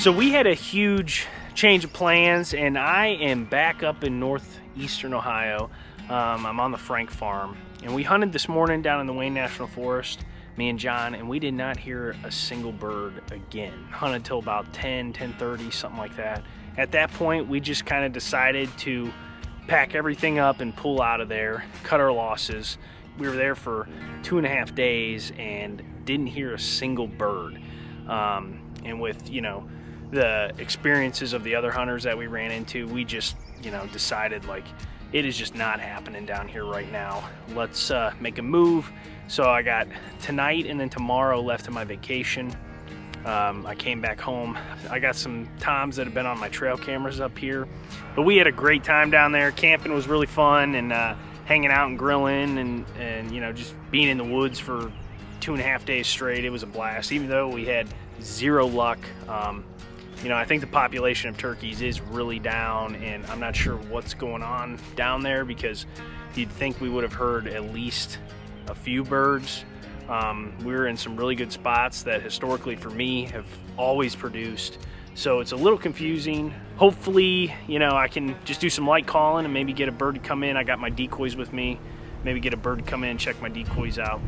So we had a huge change of plans, and I am back up in northeastern Ohio. I'm on the Frank farm, and we hunted this morning down in the Wayne National Forest, me and John, and we did not hear a single bird again. Hunted till about 10:30, something like that. At that point, we just kind of decided to pack everything up and pull out of there, cut our losses. We were there for 2.5 days and didn't hear a single bird. And with, you know, the experiences of the other hunters that we ran into, we just, you know, decided like it is just not happening down here right now. Let's make a move. So I got tonight and then tomorrow left of my vacation. I came back home. I got some toms that have been on my trail cameras up here, but we had a great time down there. Camping was really fun, and hanging out and grilling and you know, just being in the woods for 2.5 days straight. It was a blast, even though we had zero luck. You know, I think the population of turkeys is really down, and I'm not sure what's going on down there, because you'd think we would have heard at least a few birds. We were in some really good spots that historically for me have always produced, so it's a little confusing. Hopefully, you know, I can just do some light calling and maybe get a bird to come in. I got my decoys with me. Maybe get a bird to come in, check my decoys out.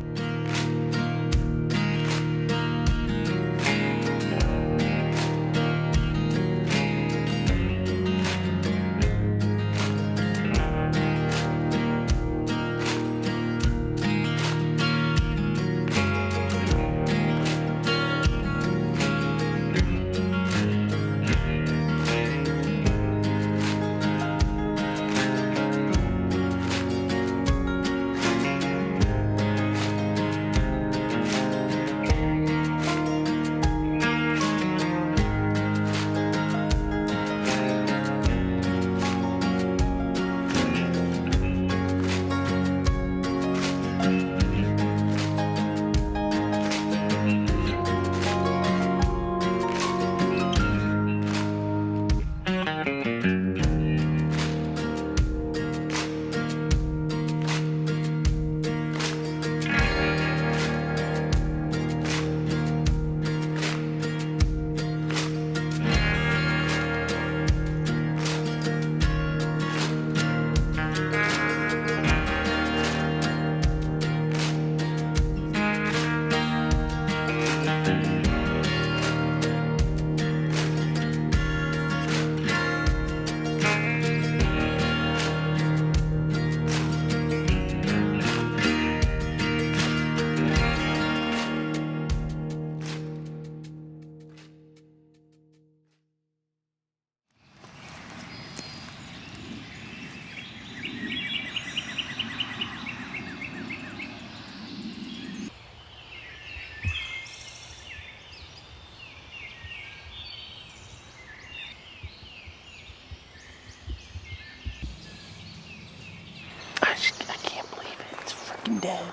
I can't believe it. It's freaking dead.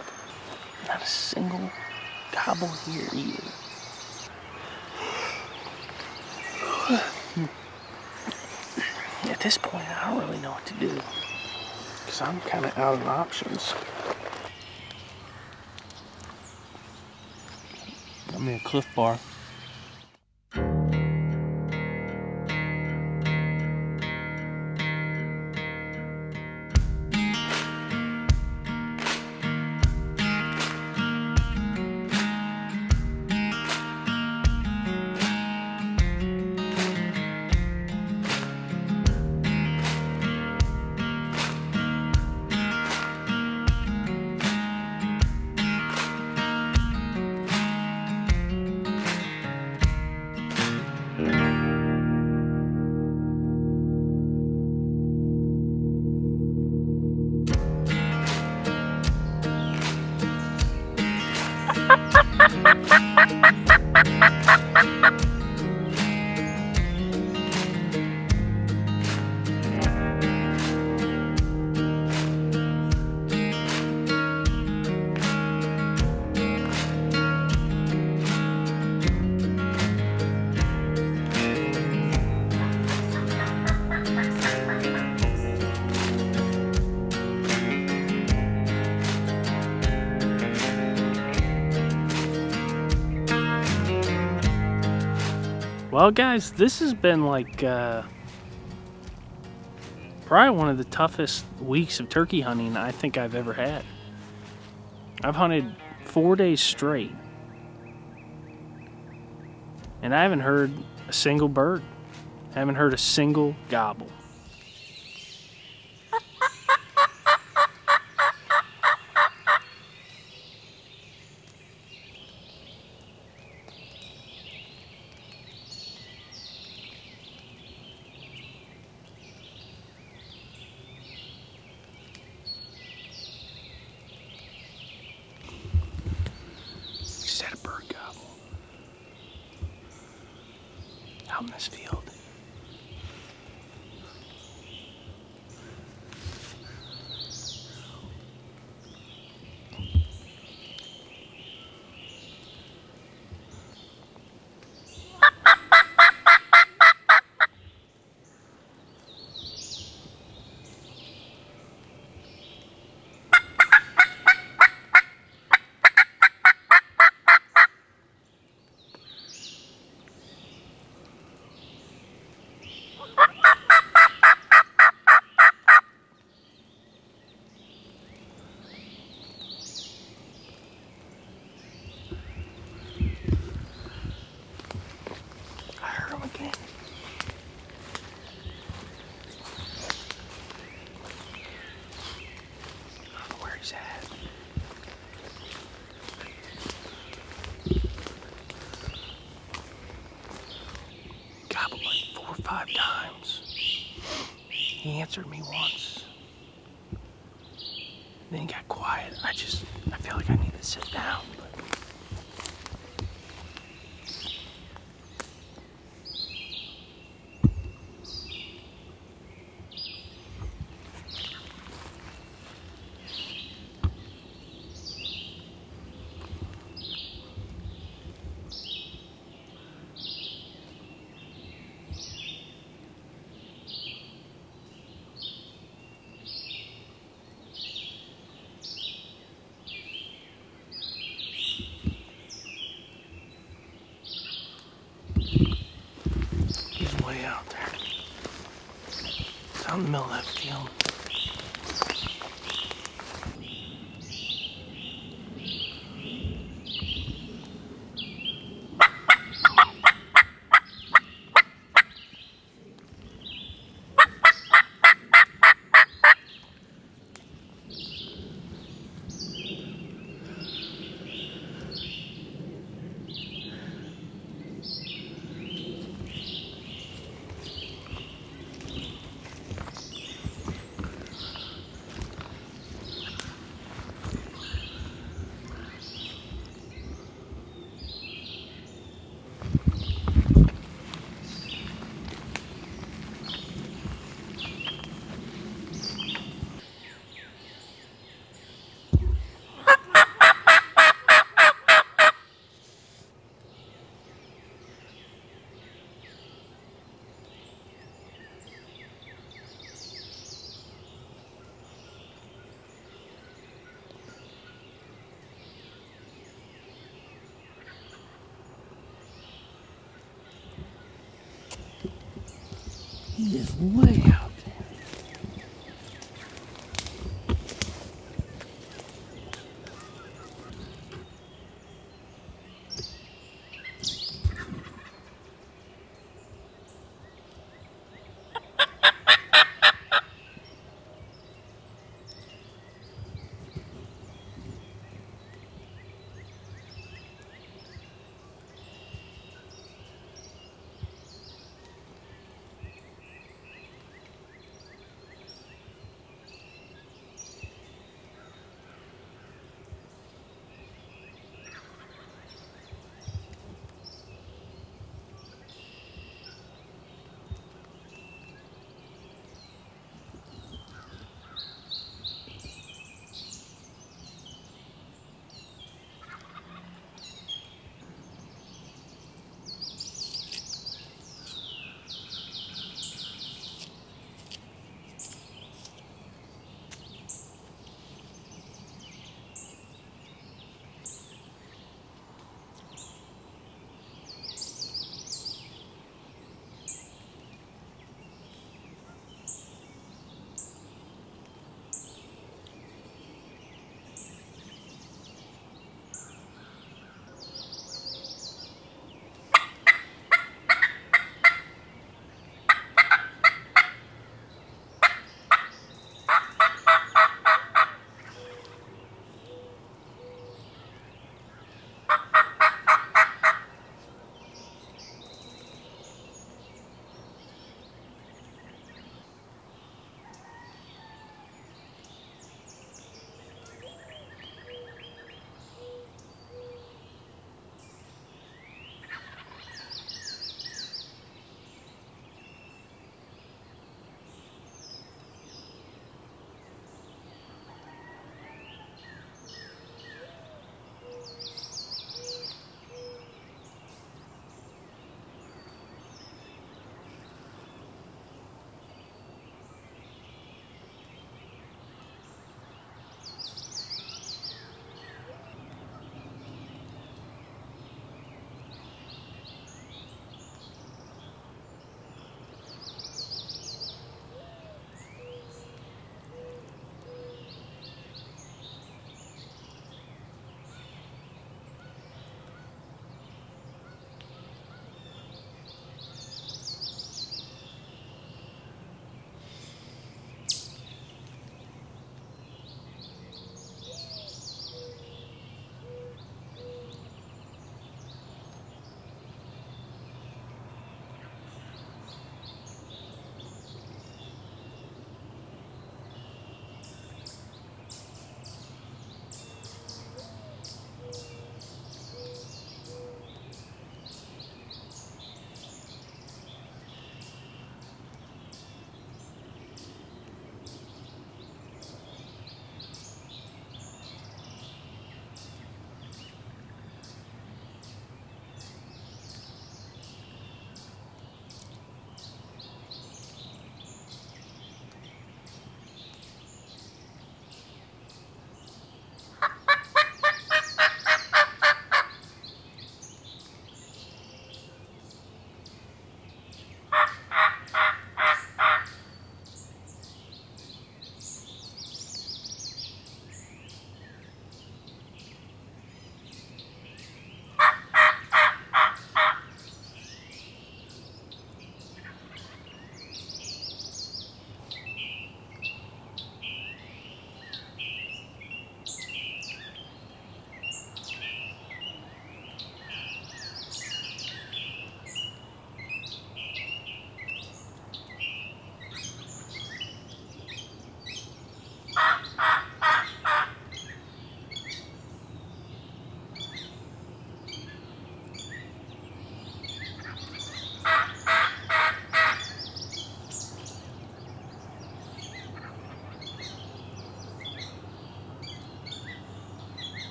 Not a single gobble here either. At this point, I don't really know what to do, because I'm kind of out of options. I'm in a Cliff Bar. Well, guys, this has been like probably one of the toughest weeks of turkey hunting I think I've ever had. I've hunted 4 days straight, and I haven't heard a single bird. I haven't heard a single gobble. Just had a bird gobble out in this field. Again. I don't know where he's at. Gobbled like 4 or 5 times. He answered me once. Then he got quiet. I feel like I need to sit down. But he's way out there. It's out in the middle of that field. He is way out there.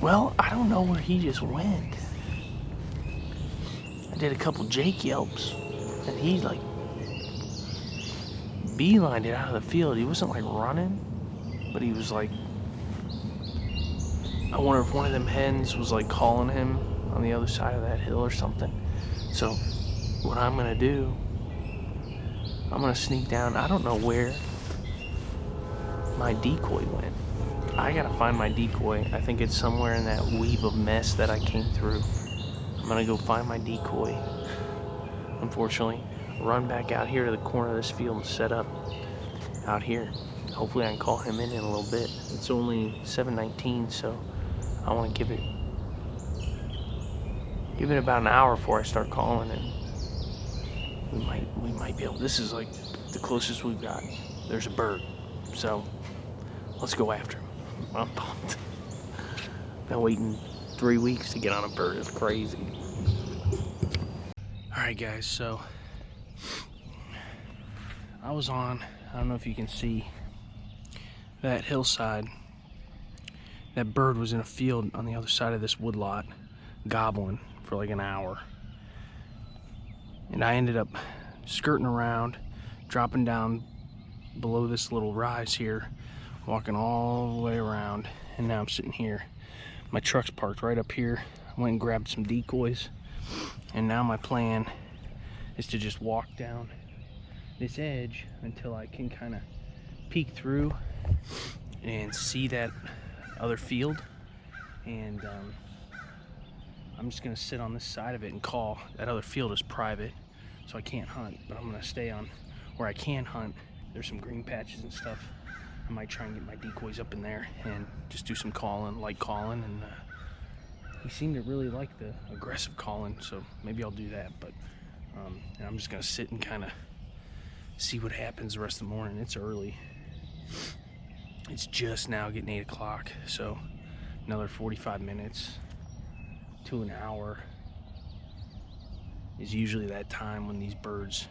Well, I don't know where he just went. I did a couple Jake yelps, and he like beelined it out of the field. He wasn't like running, but he was like, I wonder if one of them hens was like calling him on the other side of that hill or something. So what I'm gonna do, I'm gonna sneak down. I don't know where my decoy went. I gotta find my decoy. I think it's somewhere in that weave of mess that I came through. I'm gonna go find my decoy. Unfortunately, run back out here to the corner of this field and set up out here. Hopefully I can call him in a little bit. It's only 7:19, so I want to give it about an hour before I start calling, and we might be able. This is like the closest we've got. There's a bird, so let's go after him. I'm pumped. Been waiting 3 weeks to get on a bird. It's crazy. All right, guys. So I was on. I don't know if you can see that hillside. That bird was in a field on the other side of this woodlot, gobbling for like an hour. And I ended up skirting around, dropping down below this little rise here, walking all the way around, and now I'm sitting here. My truck's parked right up here. I went and grabbed some decoys, and now my plan is to just walk down this edge until I can kind of peek through and see that other field, and I'm just gonna sit on this side of it and call. That other field is private, so I can't hunt, but I'm gonna stay on where I can hunt. There's some green patches and stuff. I might try and get my decoys up in there and just do some calling, light calling, and he seemed to really like the aggressive calling, so maybe I'll do that. But and I'm just gonna sit and kind of see what happens the rest of the morning. It's early. It's just now getting 8 o'clock, so another 45 minutes to an hour is usually that time when these birds,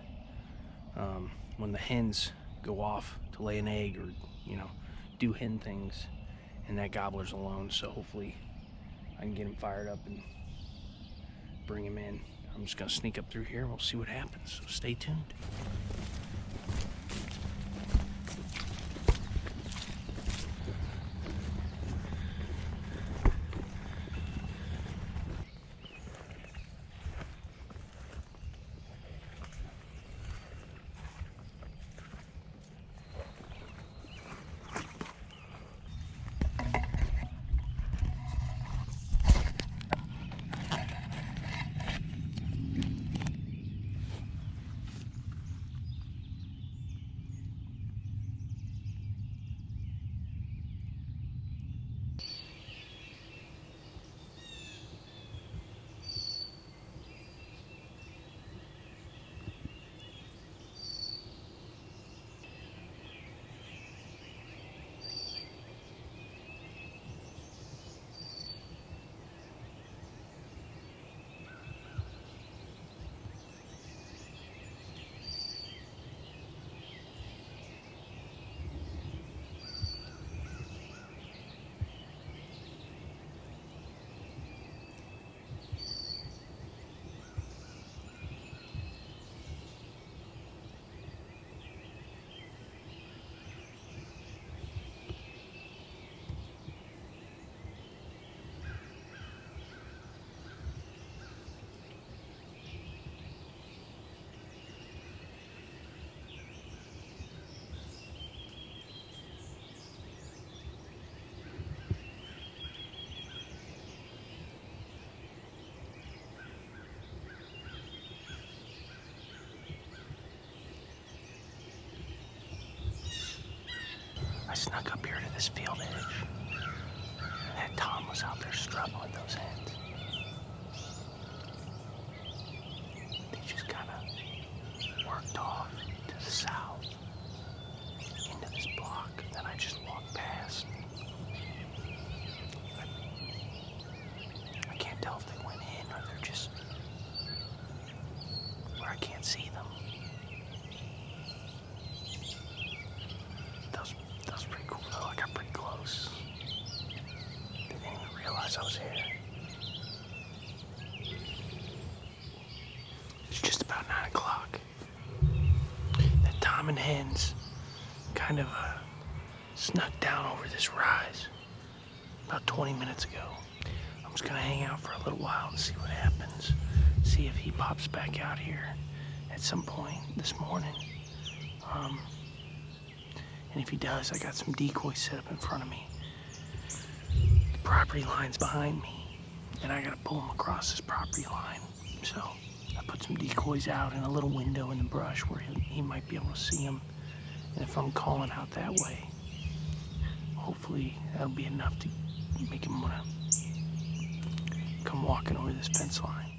when the hens go off to lay an egg or, you know, do hen things, and that gobbler's alone. So hopefully I can get him fired up and bring him in. I'm just gonna sneak up through here and we'll see what happens, so stay tuned. I snuck up here to this field edge, and that Tom was out there struggling with those hens. They just kind of worked off to the south into this block that I just walked past. I can't tell if they went in or they're just where I can't see them. That was pretty cool though. I got pretty close. Didn't even realize I was kind of snuck down over this rise about 20 minutes ago. I'm just gonna hang out for a little while and see what happens. See if he pops back out here at some point this morning. And if he does, I got some decoys set up in front of me. The property line's behind me, and I gotta pull him across this property line. So I put some decoys out in a little window in the brush where he might be able to see them. And if I'm calling out that way, hopefully that'll be enough to make him wanna come walking over this fence line.